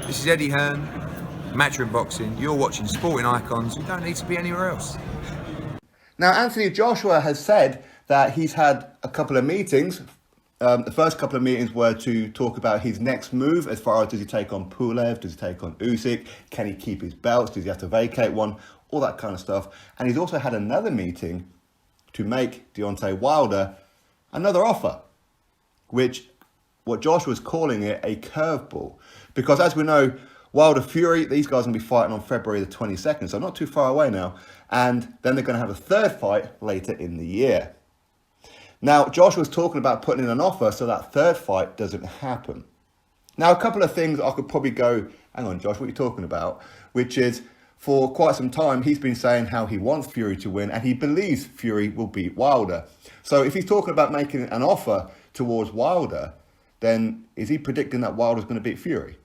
This is Eddie Hearn, Matchroom Boxing. You're watching Sporting Icons. You don't need to be anywhere else. Now, Anthony Joshua has said that he's had a couple of meetings. The first couple of meetings were to talk about his next move as far as does he take on Pulev, does he take on Usyk, can he keep his belts, does he have to vacate one, all that kind of stuff. And he's also had another meeting to make Deontay Wilder another offer, which what Joshua's calling it a curveball. Because as we know, Wilder Fury, these guys are going to be fighting on February the 22nd, so not too far away now. And then they're going to have a third fight later in the year. Now, Joshua's talking about putting in an offer so that third fight doesn't happen. Now, a couple of things I could probably go, hang on, Josh, what are you talking about? Which is, for quite some time, he's been saying how he wants Fury to win and he believes Fury will beat Wilder. So if he's talking about making an offer towards Wilder, then is he predicting that Wilder's going to beat Fury?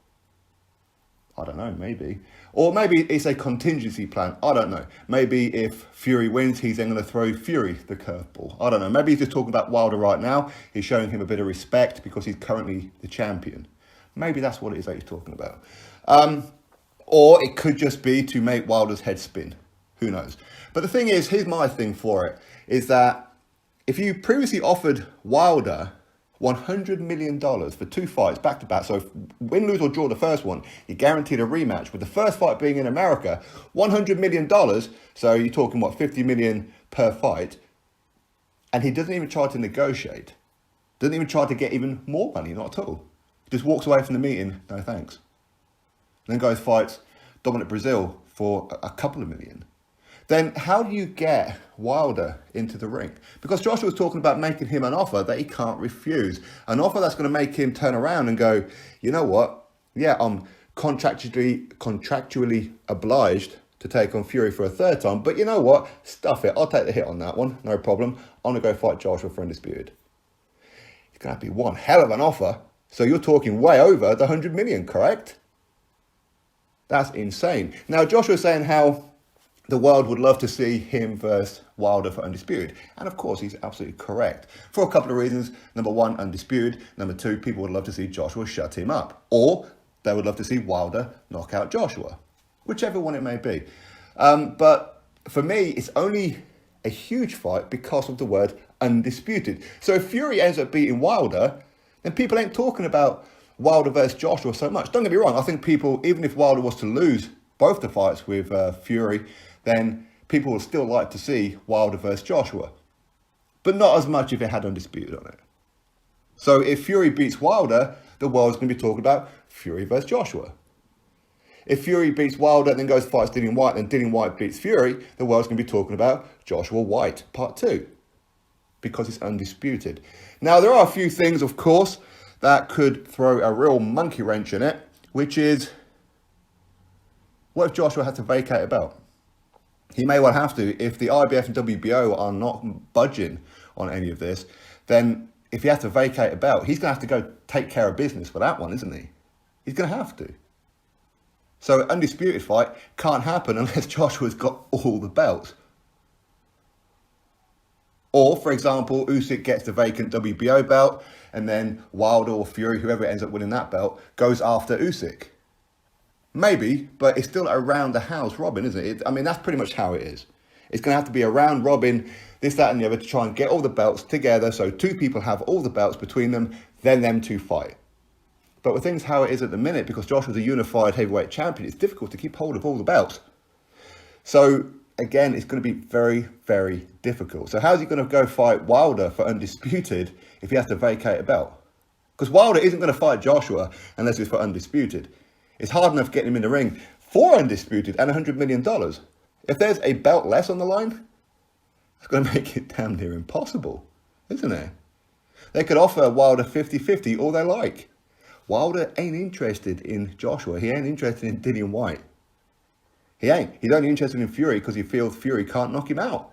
I don't know, maybe. Or maybe it's a contingency plan. I don't know. Maybe if Fury wins, he's then going to throw Fury the curveball. I don't know. Maybe he's just talking about Wilder right now. He's showing him a bit of respect because he's currently the champion. Maybe that's what it is that he's talking about. Or it could just be to make Wilder's head spin. Who knows? But the thing is, here's my thing for it, is that if you previously offered Wilder $100 million for 2 fights back-to-back. So if win, lose or draw the first one, you're guaranteed a rematch. With the first fight being in America, $100 million. So you're talking, what, $50 million per fight. And he doesn't even try to negotiate. Doesn't even try to get even more money, not at all. Just walks away from the meeting, no thanks. Then goes fights Dominic Brazil for a couple of million. Then how do you get Wilder into the ring? Because Joshua was talking about making him an offer that he can't refuse. An offer that's going to make him turn around and go, you know what? Yeah, I'm contractually obliged to take on Fury for a third time. But you know what? Stuff it. I'll take the hit on that one. No problem. I'm going to go fight Joshua for Undisputed. It's going to be one hell of an offer. So you're talking way over the 100 million, correct? That's insane. Now, Joshua's saying how the world would love to see him versus Wilder for Undisputed. And of course, he's absolutely correct. For a couple of reasons. Number one, Undisputed. Number two, people would love to see Joshua shut him up. Or they would love to see Wilder knock out Joshua. Whichever one it may be. But for me, it's only a huge fight because of the word Undisputed. So if Fury ends up beating Wilder, then people ain't talking about Wilder versus Joshua so much. Don't get me wrong. I think people, even if Wilder was to lose both the fights with Fury, then people would still like to see Wilder versus Joshua. But not as much if it had Undisputed on it. So if Fury beats Wilder, the world's going to be talking about Fury versus Joshua. If Fury beats Wilder and then goes fights Dillian Whyte and Dillian Whyte beats Fury, the world's going to be talking about Joshua Whyte Part 2. Because it's Undisputed. Now, there are a few things, of course, that could throw a real monkey wrench in it, which is, what if Joshua had to vacate a belt? He may well have to. If the IBF and WBO are not budging on any of this, then if he has to vacate a belt, he's going to have to go take care of business for that one, isn't he? He's going to have to. So an Undisputed fight can't happen unless Joshua's got all the belts. Or, for example, Usyk gets the vacant WBO belt, and then Wilder or Fury, whoever ends up winning that belt, goes after Usyk. Maybe, but it's still around the house robin, isn't it? I mean, that's pretty much how it is. It's going to have to be a round robin, this, that, and the other, to try and get all the belts together, so two people have all the belts between them, then them two fight. But with things how it is at the minute, because Joshua's a unified heavyweight champion, it's difficult to keep hold of all the belts. So, again, it's going to be very, very difficult. So how's he going to go fight Wilder for Undisputed if he has to vacate a belt? Because Wilder isn't going to fight Joshua unless it's for Undisputed. It's hard enough getting him in the ring for Undisputed and $100 million. If there's a belt less on the line, it's going to make it damn near impossible, isn't it? They could offer Wilder 50-50 all they like. Wilder ain't interested in Joshua. He ain't interested in Dillian Whyte. He ain't. He's only interested in Fury because he feels Fury can't knock him out.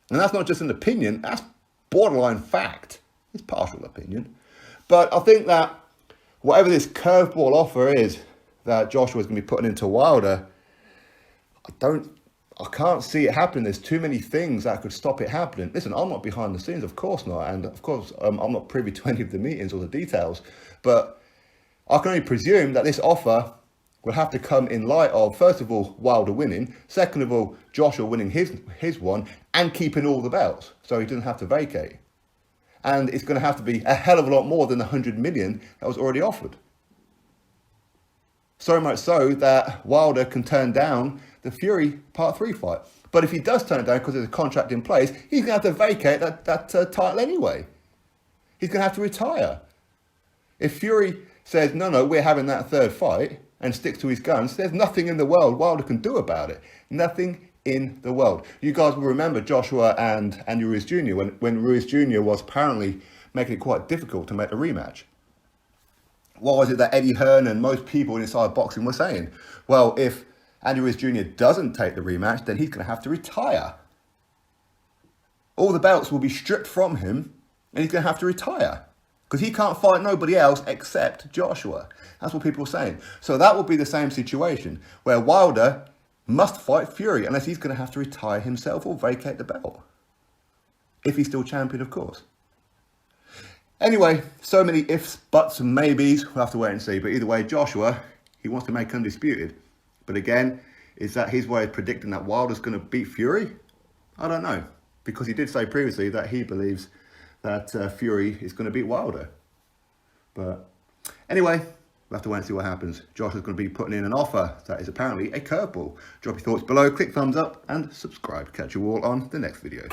And that's not just an opinion, that's borderline fact. It's partial opinion. But I think that whatever this curveball offer is that Joshua is going to be putting into Wilder, I can't see it happening. There's too many things that could stop it happening. Listen, I'm not behind the scenes, of course not. And of course, I'm not privy to any of the meetings or the details. But I can only presume that this offer will have to come in light of, first of all, Wilder winning, second of all, Joshua winning his one, and keeping all the belts, so he doesn't have to vacate. And it's going to have to be a hell of a lot more than the 100 million that was already offered. So much so that Wilder can turn down the Fury Part 3 fight. But if he does turn it down because there's a contract in place, he's going to have to vacate that title anyway. He's going to have to retire. If Fury says, no, we're having that third fight, and sticks to his guns, there's nothing in the world Wilder can do about it. Nothing in the world. You guys will remember Joshua and Andy Ruiz Jr. when Ruiz Jr. was apparently making it quite difficult to make a rematch. What was it that Eddie Hearn and most people inside boxing were saying? Well, if Andy Ruiz Jr. doesn't take the rematch, then he's going to have to retire. All the belts will be stripped from him, and he's going to have to retire. Because he can't fight nobody else except Joshua. That's what people are saying. So that will be the same situation where Wilder must fight Fury unless he's going to have to retire himself or vacate the belt. If he's still champion, of course. Anyway, so many ifs, buts and maybes. We'll have to wait and see. But either way, Joshua, he wants to make undisputed. But again, is that his way of predicting that Wilder's going to beat Fury? I don't know. Because he did say previously that he believes that Fury is going to beat Wilder. But anyway, we'll have to wait and see what happens. Josh is going to be putting in an offer that is apparently a curveball. Drop your thoughts below, click thumbs up and subscribe. Catch you all on the next video.